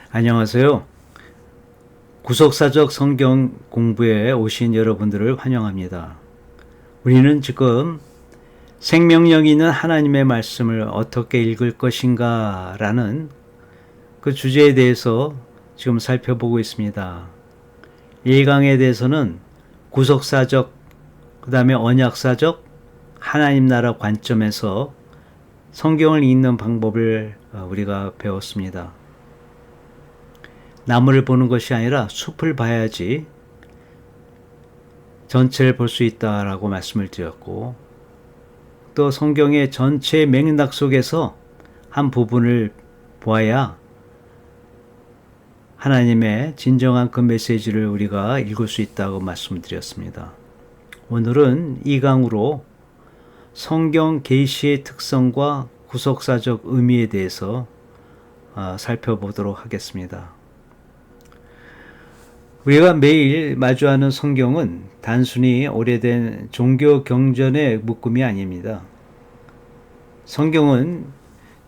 안녕하세요. 구속사적 성경 공부에 오신 여러분들을 환영합니다. 우리는 지금 생명력 있는 하나님의 말씀을 어떻게 읽을 것인가 라는 그 주제에 대해서 지금 살펴보고 있습니다. 1강에 대해서는 구속사적, 그 다음에 언약사적, 하나님 나라 관점에서 성경을 읽는 방법을 우리가 배웠습니다. 나무를 보는 것이 아니라 숲을 봐야지 전체를 볼 수 있다라고 말씀을 드렸고, 또 성경의 전체 맥락 속에서 한 부분을 보아야 하나님의 진정한 그 메시지를 우리가 읽을 수 있다고 말씀드렸습니다. 오늘은 이 강으로 성경 계시의 특성과 구속사적 의미에 대해서 살펴보도록 하겠습니다. 우리가 매일 마주하는 성경은 단순히 오래된 종교 경전의 묶음이 아닙니다. 성경은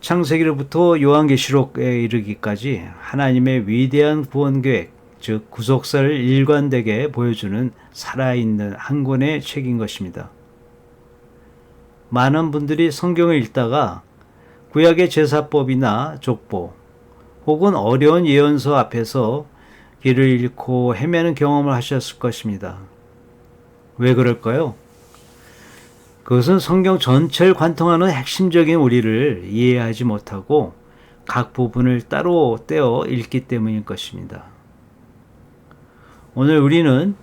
창세기로부터 요한계시록에 이르기까지 하나님의 위대한 구원 계획, 즉 구속사를 일관되게 보여주는 살아있는 한 권의 책인 것입니다. 많은 분들이 성경을 읽다가 구약의 제사법이나 족보 혹은 어려운 예언서 앞에서 길을 잃고 헤매는 경험을 하셨을 것입니다. 왜 그럴까요? 그것은 성경 전체를 관통하는 핵심적인 우리를 이해하지 못하고 각 부분을 따로 떼어 읽기 때문일 것입니다. 오늘 우리는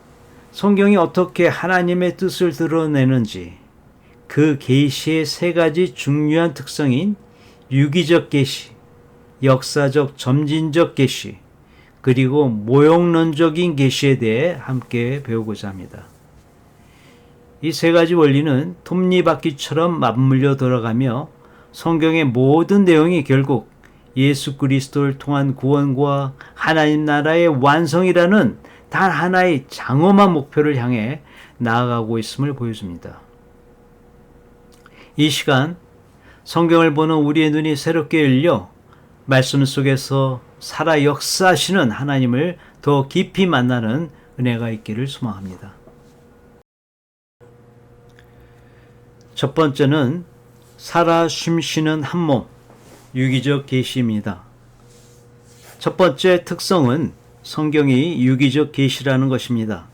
성경이 어떻게 하나님의 뜻을 드러내는지, 그 계시의 세 가지 중요한 특성인 유기적 계시, 역사적 점진적 계시, 그리고 모형론적인 계시에 대해 함께 배우고자 합니다. 이 세 가지 원리는 톱니바퀴처럼 맞물려 돌아가며 성경의 모든 내용이 결국 예수 그리스도를 통한 구원과 하나님 나라의 완성이라는 단 하나의 장엄한 목표를 향해 나아가고 있음을 보여줍니다. 이 시간 성경을 보는 우리의 눈이 새롭게 열려 말씀 속에서 살아 역사하시는 하나님을 더 깊이 만나는 은혜가 있기를 소망합니다. 첫 번째는 살아 숨쉬는 한 몸, 유기적 계시입니다. 첫 번째 특성은 성경이 유기적 계시라는 것입니다.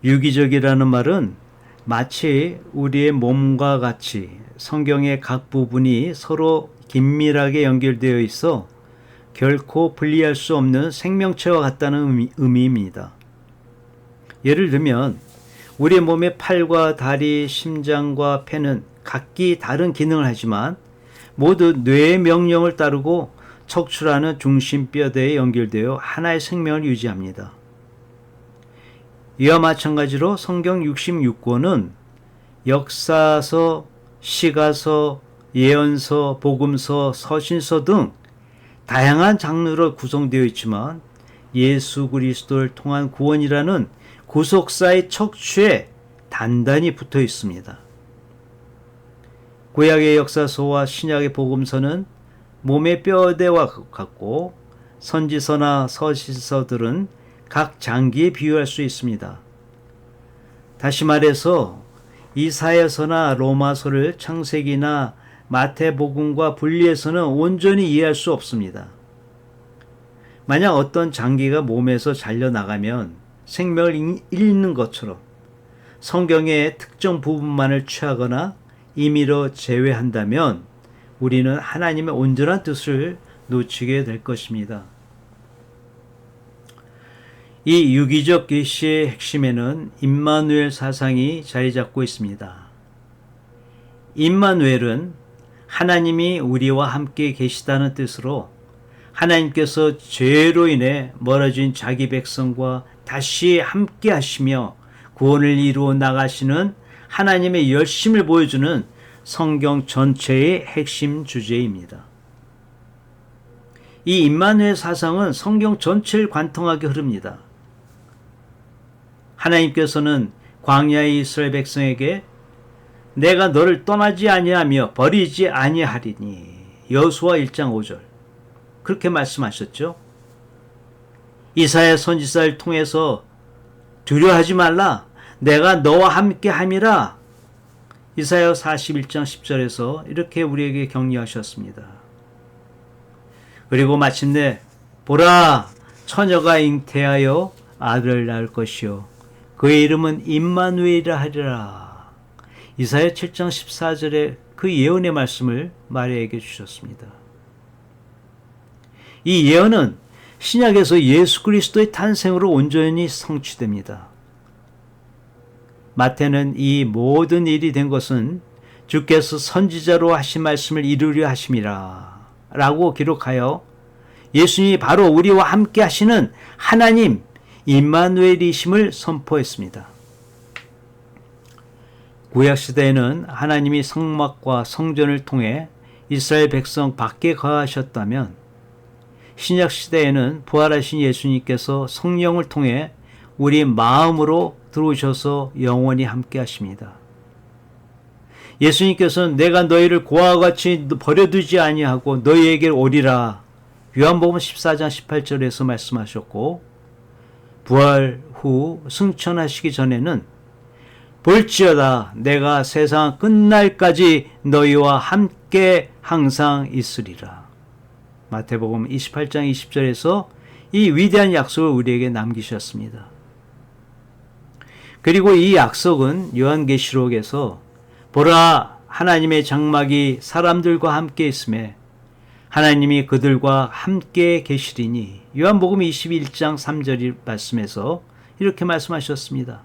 유기적이라는 말은 마치 우리의 몸과 같이 성경의 각 부분이 서로 긴밀하게 연결되어 있어 결코 분리할 수 없는 생명체와 같다는 의미입니다. 예를 들면 우리의 몸의 팔과 다리, 심장과 폐는 각기 다른 기능을 하지만 모두 뇌의 명령을 따르고 척추라는 중심뼈대에 연결되어 하나의 생명을 유지합니다. 이와 마찬가지로 성경 66권은 역사서, 시가서, 예언서, 복음서, 서신서 등 다양한 장르로 구성되어 있지만 예수 그리스도를 통한 구원이라는 구속사의 척추에 단단히 붙어 있습니다. 구약의 역사서와 신약의 복음서는 몸의 뼈대와 같고 선지서나 서신서들은 각 장기에 비유할 수 있습니다. 다시 말해서 이사야서나 로마서를 창세기나 마태복음과 분리해서는 온전히 이해할 수 없습니다. 만약 어떤 장기가 몸에서 잘려나가면 생명을 잃는 것처럼 성경의 특정 부분만을 취하거나 임의로 제외한다면 우리는 하나님의 온전한 뜻을 놓치게 될 것입니다. 이 유기적 계시의 핵심에는 임마누엘 사상이 자리 잡고 있습니다. 임마누엘은 하나님이 우리와 함께 계시다는 뜻으로 하나님께서 죄로 인해 멀어진 자기 백성과 다시 함께 하시며 구원을 이루어 나가시는 하나님의 열심을 보여주는 성경 전체의 핵심 주제입니다. 이 임마누엘 사상은 성경 전체를 관통하게 흐릅니다. 하나님께서는 광야의 이스라엘 백성에게 내가 너를 떠나지 아니하며 버리지 아니하리니 여호수아 1장 5절. 그렇게 말씀하셨죠. 이사야 선지자를 통해서 두려워하지 말라. 내가 너와 함께 함이라. 이사야 41장 10절에서 이렇게 우리에게 격려하셨습니다. 그리고 마침내 보라, 처녀가 잉태하여 아들을 낳을 것이요 그의 이름은 임마누엘이라 하리라. 이사야 7장 14절에 그 예언의 말씀을 마리아에게 주셨습니다. 이 예언은 신약에서 예수 그리스도의 탄생으로 온전히 성취됩니다. 마태는 이 모든 일이 된 것은 주께서 선지자로 하신 말씀을 이루려 하심이라 라고 기록하여 예수님이 바로 우리와 함께 하시는 하나님 임마누엘이심을 선포했습니다. 구약시대에는 하나님이 성막과 성전을 통해 이스라엘 백성 밖에 거하셨다면 신약시대에는 부활하신 예수님께서 성령을 통해 우리 마음으로 들어오셔서 영원히 함께 하십니다. 예수님께서는 내가 너희를 고아와 같이 버려두지 아니하고 너희에게 오리라. 요한복음 14장 18절에서 말씀하셨고 부활 후 승천하시기 전에는 볼지어다 내가 세상 끝날까지 너희와 함께 항상 있으리라. 마태복음 28장 20절에서 이 위대한 약속을 우리에게 남기셨습니다. 그리고 이 약속은 요한계시록에서 보라 하나님의 장막이 사람들과 함께 있음에 하나님이 그들과 함께 계시리니 요한복음 21장 3절 말씀에서 이렇게 말씀하셨습니다.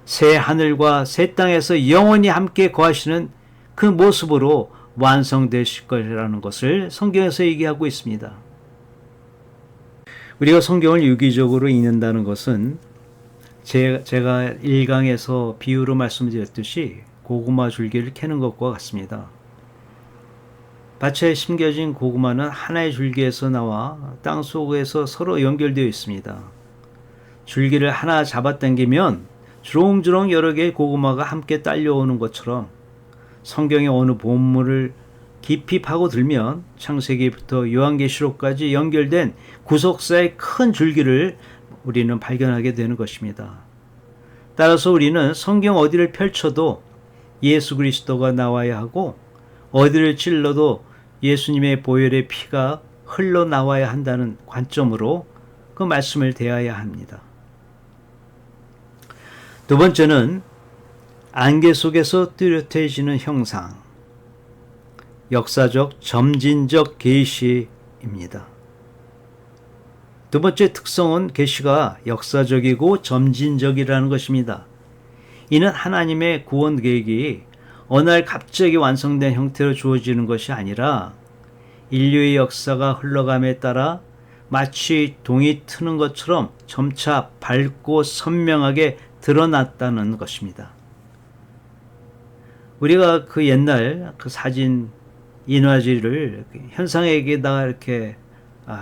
새 하늘과 새 땅에서 영원히 함께 거하시는 그 모습으로 완성되실 것이라는 것을 성경에서 얘기하고 있습니다. 우리가 성경을 유기적으로 읽는다는 것은 제가 1강에서 비유로 말씀드렸듯이 고구마 줄기를 캐는 것과 같습니다. 밭에 심겨진 고구마는 하나의 줄기에서 나와 땅 속에서 서로 연결되어 있습니다. 줄기를 하나 잡아당기면 주렁주렁 여러 개의 고구마가 함께 딸려오는 것처럼 성경의 어느 본문을 깊이 파고들면 창세기부터 요한계시록까지 연결된 구속사의 큰 줄기를 우리는 발견하게 되는 것입니다. 따라서 우리는 성경 어디를 펼쳐도 예수 그리스도가 나와야 하고 어디를 찔러도 예수님의 보혈의 피가 흘러나와야 한다는 관점으로 그 말씀을 대해야 합니다. 두 번째는 안개 속에서 뚜렷해지는 형상, 역사적 점진적 계시입니다. 두 번째 특성은 계시가 역사적이고 점진적이라는 것입니다. 이는 하나님의 구원 계획이 어느 날 갑자기 완성된 형태로 주어지는 것이 아니라 인류의 역사가 흘러감에 따라 마치 동이 트는 것처럼 점차 밝고 선명하게 드러났다는 것입니다. 우리가 그 옛날 그 사진 인화지를 현상에게다가 이렇게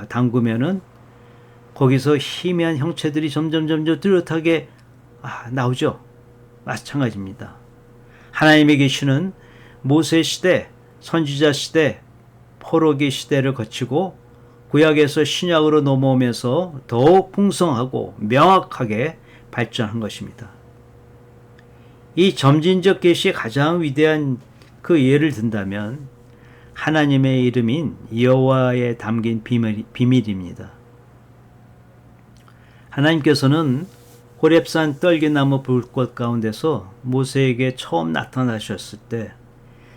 담그면은 거기서 희미한 형체들이 점점 뚜렷하게 나오죠. 마찬가지입니다. 하나님의 계시는 모세 시대, 선지자 시대, 포로기 시대를 거치고 구약에서 신약으로 넘어오면서 더욱 풍성하고 명확하게 발전한 것입니다. 이 점진적 계시의 가장 위대한 그 예를 든다면 하나님의 이름인 여호와에 담긴 비밀입니다. 하나님께서는 호렙산 떨기나무 불꽃 가운데서 모세에게 처음 나타나셨을 때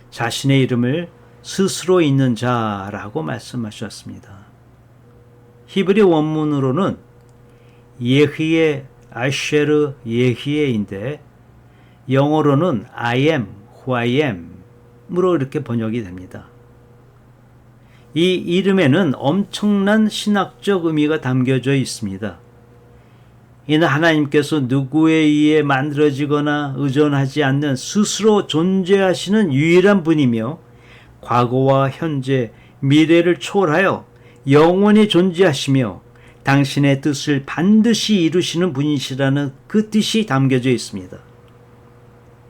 자신의 이름을 스스로 있는 자라고 말씀하셨습니다. 히브리 원문으로는 예히에 아쉐르 예히에인데 영어로는 I am who I am으로 이렇게 번역이 됩니다. 이 이름에는 엄청난 신학적 의미가 담겨져 있습니다. 이는 하나님께서 누구에 의해 만들어지거나 의존하지 않는 스스로 존재하시는 유일한 분이며 과거와 현재, 미래를 초월하여 영원히 존재하시며 당신의 뜻을 반드시 이루시는 분이시라는 그 뜻이 담겨져 있습니다.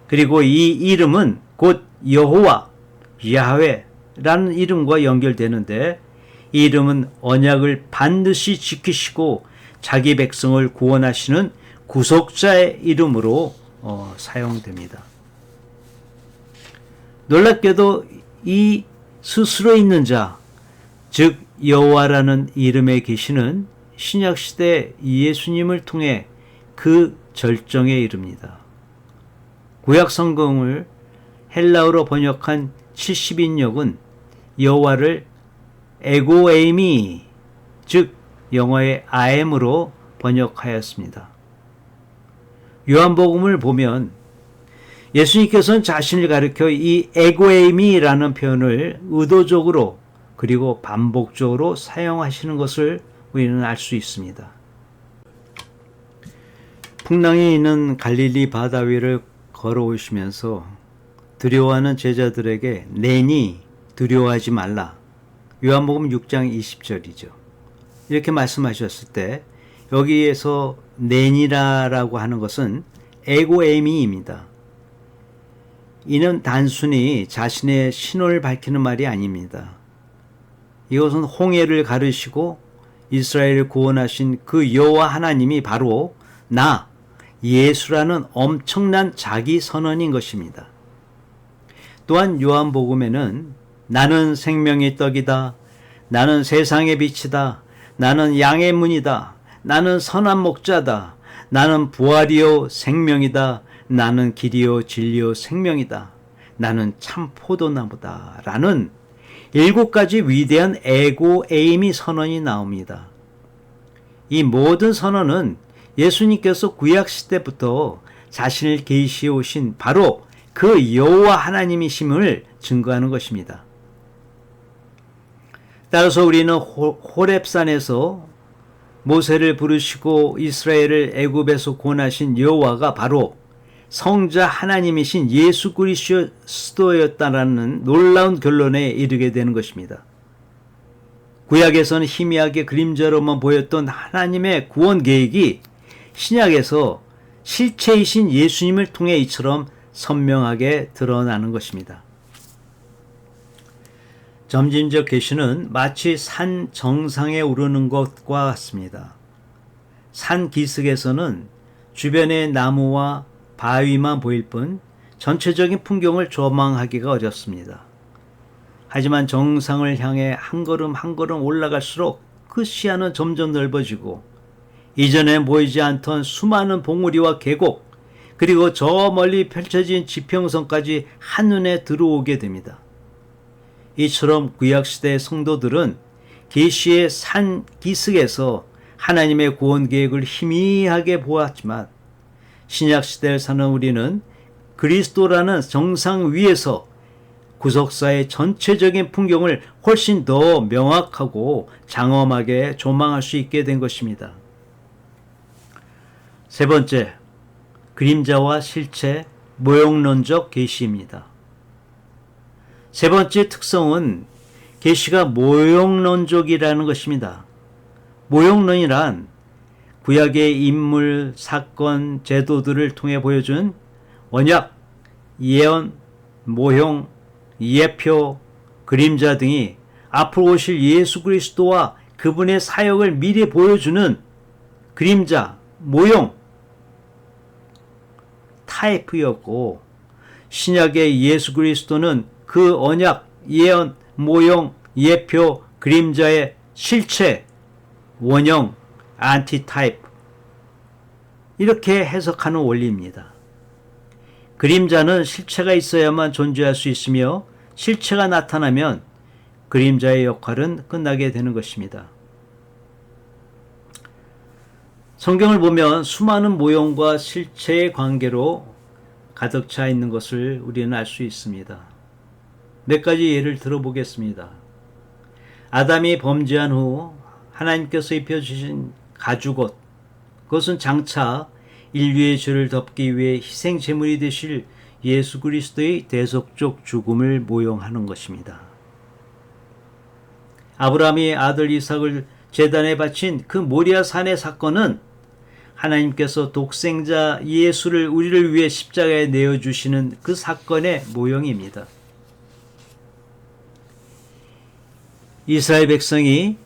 그리고 이 이름은 곧 여호와, 야훼라는 이름과 연결되는데 이 이름은 언약을 반드시 지키시고 자기 백성을 구원하시는 구속자의 이름으로 사용됩니다. 놀랍게도 이 스스로 있는 자, 즉 여호와라는 이름의 계시는 신약시대 예수님을 통해 그 절정에 이릅니다. 구약성경을 헬라어로 번역한 70인역은 여호와를 에고에이미, 즉 영어의 I am으로 번역하였습니다. 요한복음을 보면 예수님께서는 자신을 가리켜 이 에고에이미라는 표현을 의도적으로 그리고 반복적으로 사용하시는 것을 우리는 알 수 있습니다. 풍랑이 있는 갈릴리 바다 위를 걸어오시면서 두려워하는 제자들에게 내니 두려워하지 말라. 요한복음 6장 20절이죠. 이렇게 말씀하셨을 때 여기에서 내니라라고 하는 것은 에고에미입니다. 이는 단순히 자신의 신호를 밝히는 말이 아닙니다. 이것은 홍해를 가르시고 이스라엘을 구원하신 그 여호와 하나님이 바로 나 예수라는 엄청난 자기 선언인 것입니다. 또한 요한복음에는 나는 생명의 떡이다. 나는 세상의 빛이다. 나는 양의 문이다. 나는 선한 목자다. 나는 부활이요 생명이다. 나는 길이요 진리요 생명이다. 나는 참 포도나무다. 라는 7가지 위대한 에고에이미 선언이 나옵니다. 이 모든 선언은 예수님께서 구약시대부터 자신을 계시해 오신 바로 그 여호와 하나님이심을 증거하는 것입니다. 따라서 우리는 호렙산에서 모세를 부르시고 이스라엘을 애굽에서 구원하신 여호와가 바로 성자 하나님이신 예수 그리스도였다라는 놀라운 결론에 이르게 되는 것입니다. 구약에서는 희미하게 그림자로만 보였던 하나님의 구원 계획이 신약에서 실체이신 예수님을 통해 이처럼 선명하게 드러나는 것입니다. 점진적 계시는 마치 산 정상에 오르는 것과 같습니다. 산 기슭에서는 주변의 나무와 바위만 보일 뿐 전체적인 풍경을 조망하기가 어렵습니다. 하지만 정상을 향해 한 걸음 한 걸음 올라갈수록 그 시야는 점점 넓어지고 이전에 보이지 않던 수많은 봉우리와 계곡 그리고 저 멀리 펼쳐진 지평선까지 한눈에 들어오게 됩니다. 이처럼 구약시대의 성도들은 계시의 산 기슭에서 하나님의 구원 계획을 희미하게 보았지만 신약시대를 사는 우리는 그리스도라는 정상 위에서 구속사의 전체적인 풍경을 훨씬 더 명확하고 장엄하게 조망할 수 있게 된 것입니다. 세 번째, 그림자와 실체, 모형론적 계시입니다. 세 번째 특성은 계시가 모형론적이라는 것입니다. 모형론이란 구약의 인물, 사건, 제도들을 통해 보여준 언약, 예언, 모형, 예표, 그림자 등이 앞으로 오실 예수 그리스도와 그분의 사역을 미리 보여주는 그림자, 모형, 타이프였고 신약의 예수 그리스도는 그 언약, 예언, 모형, 예표, 그림자의 실체, 원형, 안티타입 이렇게 해석하는 원리입니다. 그림자는 실체가 있어야만 존재할 수 있으며 실체가 나타나면 그림자의 역할은 끝나게 되는 것입니다. 성경을 보면 수많은 모형과 실체의 관계로 가득 차 있는 것을 우리는 알 수 있습니다. 몇 가지 예를 들어보겠습니다. 아담이 범죄한 후 하나님께서 입혀주신 가죽옷, 그것은 장차 인류의 죄를 덮기 위해 희생 제물이 되실 예수 그리스도의 대속적 죽음을 모형하는 것입니다. 아브라함이 아들 이삭을 제단에 바친 그 모리아 산의 사건은 하나님께서 독생자 예수를 우리를 위해 십자가에 내어주시는 그 사건의 모형입니다. 이스라엘 백성이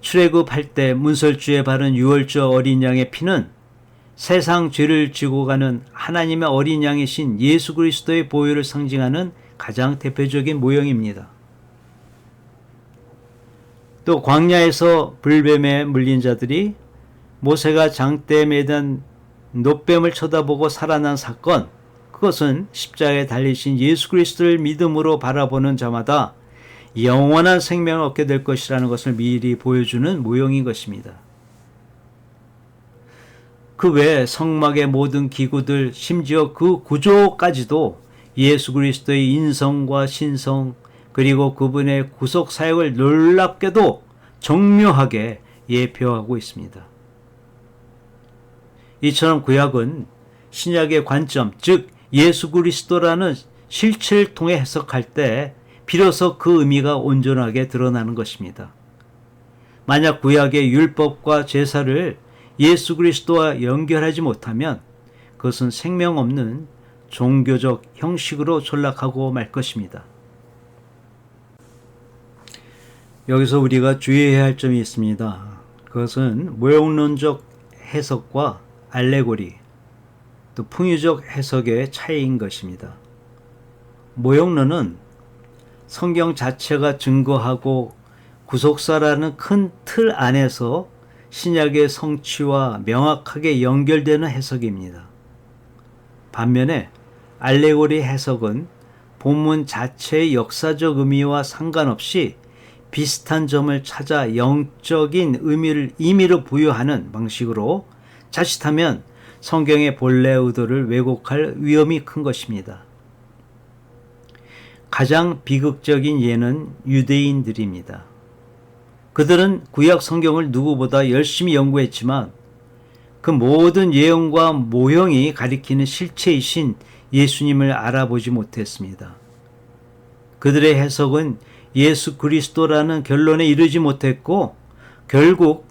출애굽할 때 문설주에 바른 유월절 어린 양의 피는 세상 죄를 지고 가는 하나님의 어린 양이신 예수 그리스도의 보혈을 상징하는 가장 대표적인 모형입니다. 또 광야에서 불뱀에 물린 자들이 모세가 장대에 매단 놋뱀을 쳐다보고 살아난 사건, 그것은 십자가에 달리신 예수 그리스도를 믿음으로 바라보는 자마다 영원한 생명을 얻게 될 것이라는 것을 미리 보여주는 모형인 것입니다. 그 외 성막의 모든 기구들, 심지어 그 구조까지도 예수 그리스도의 인성과 신성, 그리고 그분의 구속 사역을 놀랍게도 정묘하게 예표하고 있습니다. 이처럼 구약은 신약의 관점, 즉 예수 그리스도라는 실체를 통해 해석할 때 비로소 그 의미가 온전하게 드러나는 것입니다. 만약 구약의 율법과 제사를 예수 그리스도와 연결하지 못하면 그것은 생명 없는 종교적 형식으로 전락하고 말 것입니다. 여기서 우리가 주의해야 할 점이 있습니다. 그것은 모형론적 해석과 알레고리, 또 풍유적 해석의 차이인 것입니다. 모형론은 성경 자체가 증거하고 구속사라는 큰 틀 안에서 신약의 성취와 명확하게 연결되는 해석입니다. 반면에 알레고리 해석은 본문 자체의 역사적 의미와 상관없이 비슷한 점을 찾아 영적인 의미를 부여하는 방식으로 자칫하면 성경의 본래 의도를 왜곡할 위험이 큰 것입니다. 가장 비극적인 예는 유대인들입니다. 그들은 구약 성경을 누구보다 열심히 연구했지만 그 모든 예언과 모형이 가리키는 실체이신 예수님을 알아보지 못했습니다. 그들의 해석은 예수 그리스도라는 결론에 이르지 못했고 결국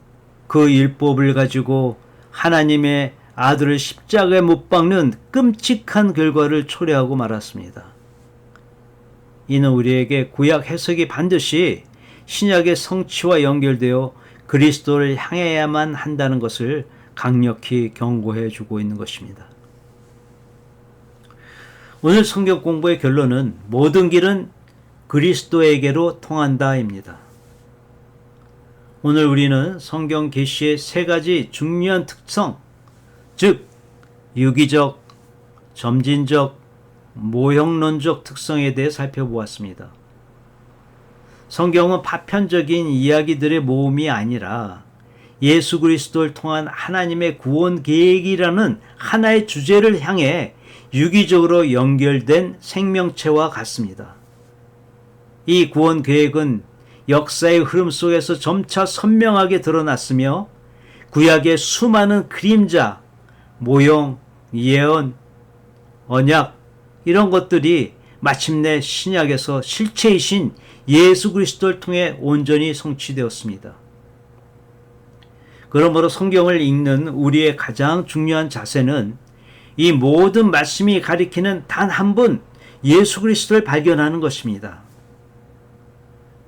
그 율법을 가지고 하나님의 아들을 십자가에 못 박는 끔찍한 결과를 초래하고 말았습니다. 이는 우리에게 구약 해석이 반드시 신약의 성취와 연결되어 그리스도를 향해야만 한다는 것을 강력히 경고해 주고 있는 것입니다. 오늘 성경 공부의 결론은 모든 길은 그리스도에게로 통한다입니다. 오늘 우리는 성경 계시의 세 가지 중요한 특성, 즉 유기적, 점진적, 모형론적 특성에 대해 살펴보았습니다. 성경은 파편적인 이야기들의 모음이 아니라 예수 그리스도를 통한 하나님의 구원 계획이라는 하나의 주제를 향해 유기적으로 연결된 생명체와 같습니다. 이 구원 계획은 역사의 흐름 속에서 점차 선명하게 드러났으며 구약의 수많은 그림자, 모형, 예언, 언약 이런 것들이 마침내 신약에서 실체이신 예수 그리스도를 통해 온전히 성취되었습니다. 그러므로 성경을 읽는 우리의 가장 중요한 자세는 이 모든 말씀이 가리키는 단 한 분 예수 그리스도를 발견하는 것입니다.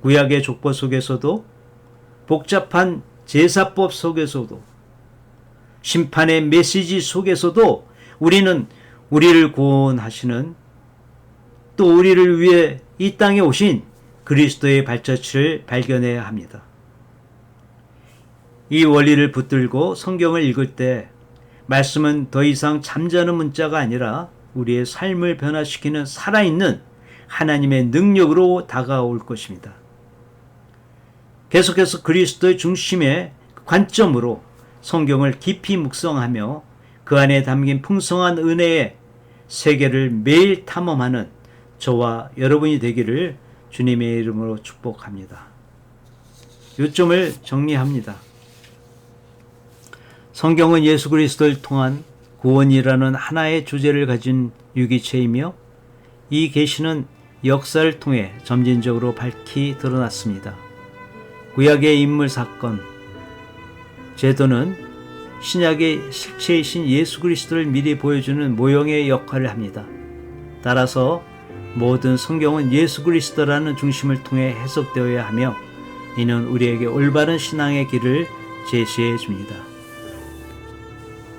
구약의 족보 속에서도 복잡한 제사법 속에서도 심판의 메시지 속에서도 우리는 우리를 구원하시는 또 우리를 위해 이 땅에 오신 그리스도의 발자취를 발견해야 합니다. 이 원리를 붙들고 성경을 읽을 때 말씀은 더 이상 잠자는 문자가 아니라 우리의 삶을 변화시키는 살아있는 하나님의 능력으로 다가올 것입니다. 계속해서 그리스도의 중심의 관점으로 성경을 깊이 묵상하며 그 안에 담긴 풍성한 은혜의 세계를 매일 탐험하는 저와 여러분이 되기를 주님의 이름으로 축복합니다. 요점을 정리합니다. 성경은 예수 그리스도를 통한 구원이라는 하나의 주제를 가진 유기체이며 이 계시는 역사를 통해 점진적으로 밝히 드러났습니다. 구약의 인물 사건, 제도는 신약의 실체이신 예수 그리스도를 미리 보여주는 모형의 역할을 합니다. 따라서 모든 성경은 예수 그리스도라는 중심을 통해 해석되어야 하며 이는 우리에게 올바른 신앙의 길을 제시해 줍니다.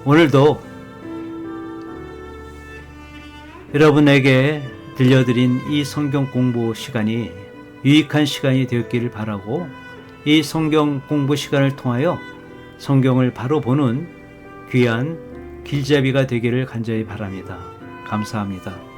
오늘도 여러분에게 들려드린 이 성경 공부 시간이 유익한 시간이 되었기를 바라고 이 성경 공부 시간을 통하여 성경을 바로 보는 귀한 길잡이가 되기를 간절히 바랍니다. 감사합니다.